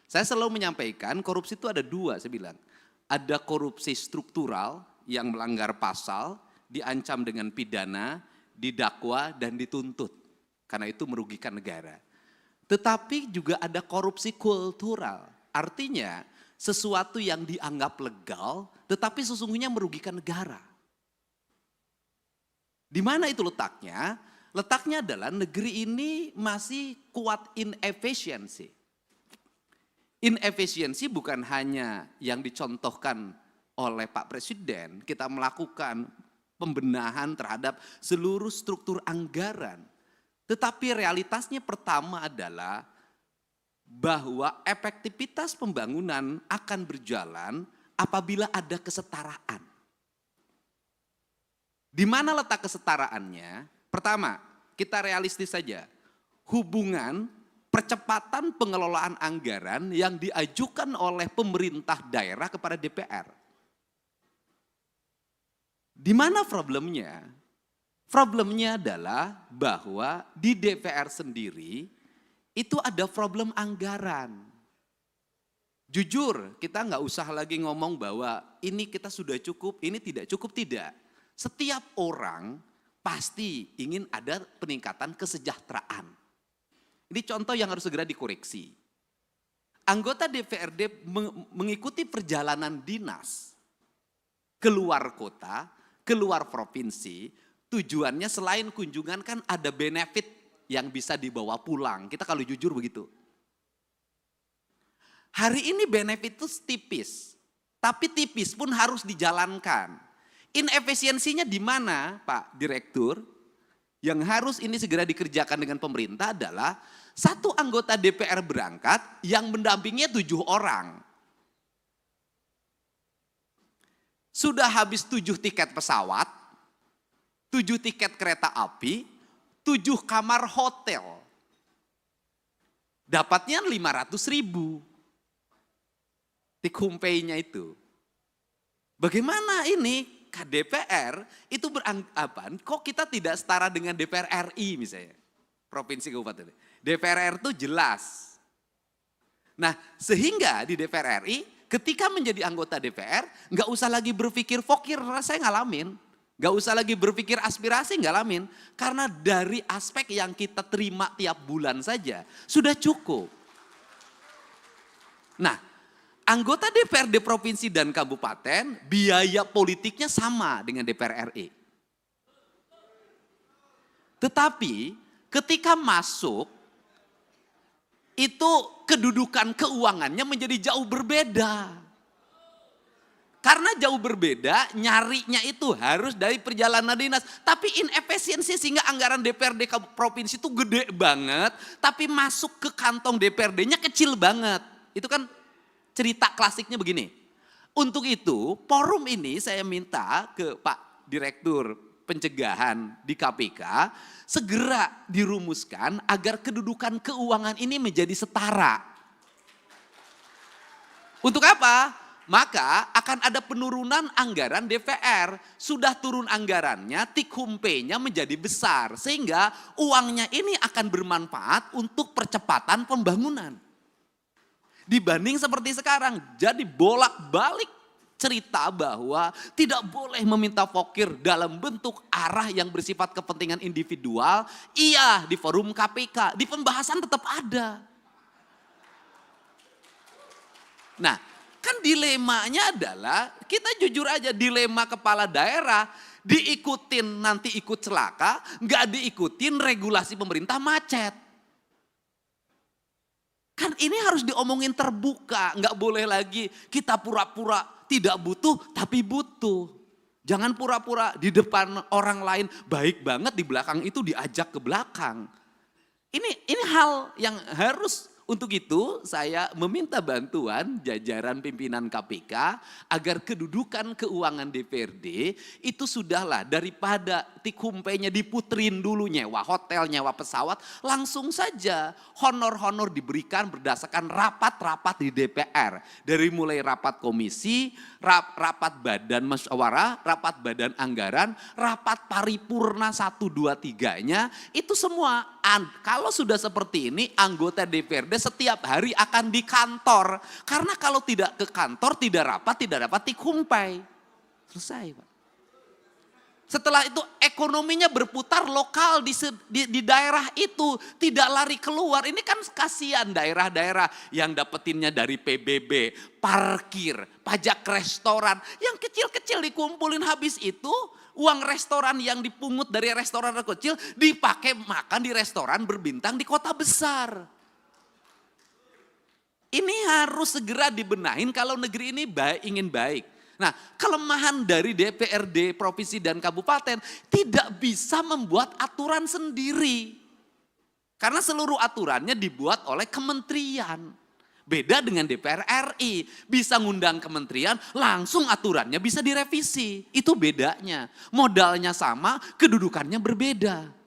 Saya selalu menyampaikan korupsi itu ada dua, saya bilang. Ada korupsi struktural yang melanggar pasal, diancam dengan pidana, didakwa dan dituntut. Karena itu merugikan negara. Tetapi juga ada korupsi kultural. Artinya sesuatu yang dianggap legal tetapi sesungguhnya merugikan negara. Di mana itu letaknya? Letaknya adalah negeri ini masih kuat inefisiensi. Inefisiensi bukan hanya yang dicontohkan oleh Pak Presiden, kita melakukan pembenahan terhadap seluruh struktur anggaran. Tetapi realitasnya pertama adalah bahwa efektivitas pembangunan akan berjalan apabila ada kesetaraan. Di mana letak kesetaraannya? Pertama, kita realistis saja. Hubungan percepatan pengelolaan anggaran yang diajukan oleh pemerintah daerah kepada DPR. Di mana problemnya? Problemnya adalah bahwa di DPR sendiri itu ada problem anggaran. Jujur, kita nggak usah lagi ngomong bahwa ini kita sudah cukup, ini tidak cukup, tidak. Setiap orang pasti ingin ada peningkatan kesejahteraan. Ini contoh yang harus segera dikoreksi. Anggota DPRD mengikuti perjalanan dinas keluar kota, keluar provinsi, tujuannya selain kunjungan kan ada benefit yang bisa dibawa pulang. Kita kalau jujur begitu. Hari ini benefit itu tipis, tapi tipis pun harus dijalankan. Inefisiensinya di mana, Pak Direktur? Yang harus ini segera dikerjakan dengan pemerintah adalah satu anggota DPR berangkat yang mendampinginya 7 orang. Sudah habis 7 tiket pesawat, 7 tiket kereta api, 7 kamar hotel. Dapatnya 500.000. Take-home pay-nya itu. Bagaimana ini? DPR itu beranggapan kok kita tidak setara dengan DPR RI misalnya. Provinsi Kabupaten. DPR RI itu jelas. Nah sehingga di DPR RI ketika menjadi anggota DPR nggak usah lagi berpikir fokir saya ngalamin. Nggak usah lagi berpikir aspirasi ngalamin. Karena dari aspek yang kita terima tiap bulan saja sudah cukup. Nah anggota DPRD provinsi dan kabupaten biaya politiknya sama dengan DPR RI. Tetapi ketika masuk itu kedudukan keuangannya menjadi jauh berbeda. Karena jauh berbeda nyarinya itu harus dari perjalanan dinas. Tapi inefisiensi sehingga anggaran DPRD provinsi itu gede banget. Tapi masuk ke kantong DPRD-nya kecil banget. Itu kan cerita klasiknya begini. Untuk itu forum ini saya minta ke Pak Direktur Pencegahan di KPK segera dirumuskan agar kedudukan keuangan ini menjadi setara. Untuk apa? Maka akan ada penurunan anggaran DPR. Sudah turun anggarannya, take-home pay-nya menjadi besar. Sehingga uangnya ini akan bermanfaat untuk percepatan pembangunan. Dibanding seperti sekarang, jadi bolak-balik cerita bahwa tidak boleh meminta fokir dalam bentuk arah yang bersifat kepentingan individual. Iya, di forum KPK, di pembahasan tetap ada. Nah, kan dilemanya adalah, kita jujur aja dilema kepala daerah, diikutin nanti ikut celaka, nggak diikutin regulasi pemerintah macet. Kan ini harus diomongin terbuka, nggak boleh lagi kita pura-pura tidak butuh tapi butuh. Jangan pura-pura di depan orang lain baik banget, di belakang itu diajak ke belakang. Ini hal yang harus. Untuk itu saya meminta bantuan jajaran pimpinan KPK agar kedudukan keuangan DPRD itu sudahlah daripada take-home pay-nya diputerin dulu nyewa hotel, nyewa pesawat. Langsung saja honor-honor diberikan berdasarkan rapat-rapat di DPR. Dari mulai rapat komisi, rapat badan musyawarah, rapat badan anggaran, rapat paripurna 1, 2, 3-nya. Itu semua kalau sudah seperti ini anggota DPRD setiap hari akan di kantor. Karena kalau tidak ke kantor, tidak dapat dikumpai. Selesai Pak. Setelah itu ekonominya berputar lokal di daerah itu. Tidak lari keluar. Ini kan kasihan daerah-daerah yang dapetinnya dari PBB, parkir, pajak restoran. Yang kecil-kecil dikumpulin habis itu. Uang restoran yang dipungut dari restoran kecil dipakai makan di restoran berbintang di kota besar. Ini harus segera dibenahin kalau negeri ini ingin baik. Nah, kelemahan dari DPRD, provinsi dan kabupaten tidak bisa membuat aturan sendiri. Karena seluruh aturannya dibuat oleh kementerian. Beda dengan DPR RI, bisa ngundang kementerian, langsung aturannya bisa direvisi. Itu bedanya. Modalnya sama, kedudukannya berbeda.